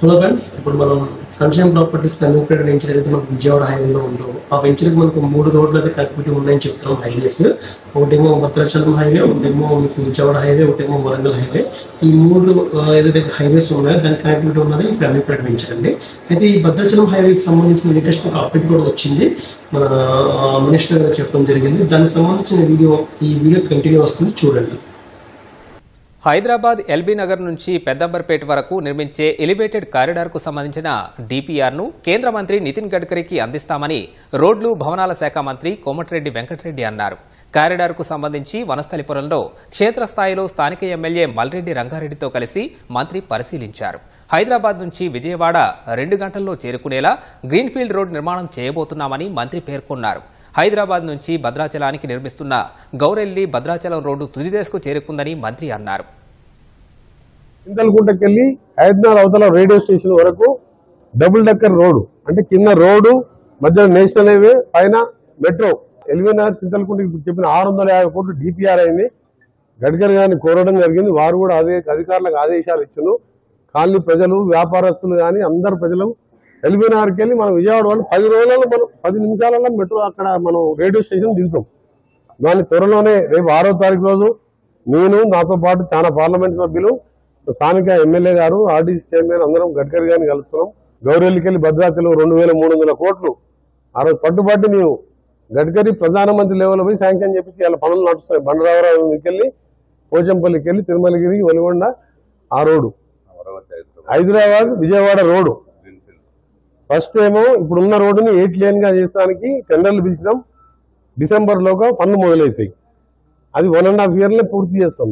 Hello friends, ఇప్పుడు మనం సంక్షేమ ప్రాపర్టీస్ కన్వర్టెడ్ వెంచర్ ఏదైతే మనకు విజయవాడ హైవేలో ఉందో ఆ వెంచర్కి మనకు 3 రోడ్లు అయితే కనెక్టివిటీ ఉన్నాయని చెప్తున్నాం. హైవేస్ ఒకటేమో భద్రాచలం హైవే, ఒకటేమో మీకు విజయవాడ హైవే, ఒకటేమో వరంగల్ హైవే. ఈ 3 ఏదైతే హైవేస్ ఉన్నాయో దానికి కనెక్టివిటీ ఉన్నది ఈ కన్వర్టెడ్ వెంచర్ అండి. అయితే ఈ భద్రాచలం హైవేకి సంబంధించిన లేటెస్ట్ ఒక అప్డేట్ కూడా వచ్చింది. మన మినిస్టర్ గారు చెప్పడం జరిగింది. దానికి సంబంధించిన ఈ వీడియో కంటిన్యూ వస్తుంది, చూడండి. హైదరాబాద్ ఎల్బీ నగర్ నుంచి పెద్దంబర్పేట వరకు నిర్మించే ఎలివేటెడ్ కారిడార్కు సంబంధించిన డీపీఆర్ను కేంద్ర మంత్రి నితిన్ గడ్కరీకి అందిస్తామని రోడ్లు భవనాల శాఖ మంత్రి కోమటిరెడ్డి వెంకటరెడ్డి అన్నారు. కారిడార్కు సంబంధించి వనస్థలిపురంలో క్షేత్రస్థాయిలో స్థానిక ఎమ్మెల్యే మల్రెడ్డి రంగారెడ్డితో కలిసి మంత్రి పరిశీలించారు. హైదరాబాద్ నుంచి విజయవాడ 2 గంటల్లో చేరుకునేలా గ్రీన్ఫీల్డ్ రోడ్ నిర్మాణం చేయబోతున్నామని మంత్రి పేర్కొన్నారు. హైదరాబాద్ నుంచి భద్రాచలానికి నిర్మిస్తున్న గౌరెల్లి భద్రాచలం రోడ్డు తుది దశకు చేరుకుందని మంత్రి అన్నారు. చింతలకుంటకెళ్లి హైదరాబాద్ అవతల రేడియో స్టేషన్ వరకు డబుల్ డెక్కర్ రోడ్డు, అంటే కింద రోడ్డు, మధ్యలో నేషనల్ హైవే, పైన మెట్రో. ఎల్బీనగర్ చింతలకుంట చెప్పిన 650 కోట్లు డిపిఆర్ అయింది. గడ్కరీ గారిని కోరడం జరిగింది. వారు కూడా అధికారులకు ఆదేశాలు ఇచ్చారు. కాలనీ ప్రజలు, వ్యాపారస్తులు కానీ అందరు ప్రజలు ఎల్బీనగర్కి వెళ్ళి మనం విజయవాడ వాళ్ళు 10 రోజులలో మనం 10 నిమిషాలలో మెట్రో అక్కడ మనం రేడియో స్టేషన్ దిగుతాం. దాని త్వరలోనే రేపు 6వ తారీఖు రోజు నేను, నాతో పాటు చాలా పార్లమెంట్ సభ్యులు, స్థానిక ఎమ్మెల్యే గారు, ఆర్టీసీ చైర్మన్ అందరం గడ్కరీ గారిని కలుస్తున్నాం. గౌరెల్లికి వెళ్ళి భద్రాచలం 2300 కోట్లు ఆ రోజు పట్టుబట్టి మేము గడ్కరీ ప్రధానమంత్రి లెవెల్లో పోయి శాంక్షన్ చెప్పేసి ఇలా పనులు నడుస్తున్నాయి. బండరావరావుకి వెళ్ళి, పోచంపల్లికి వెళ్ళి, తిరుమలగిరి, ఒలిగొండ ఆ road, Hyderabad Vijayawada road. First ఏమో ఇప్పుడున్న రోడ్డుని 8 లేన్ గా చేయడానికి టెండర్లు పిలిచినాం. డిసెంబర్ లోగా పనులు మొదలవుతాయి. అది 1.5 year పూర్తి చేస్తాం.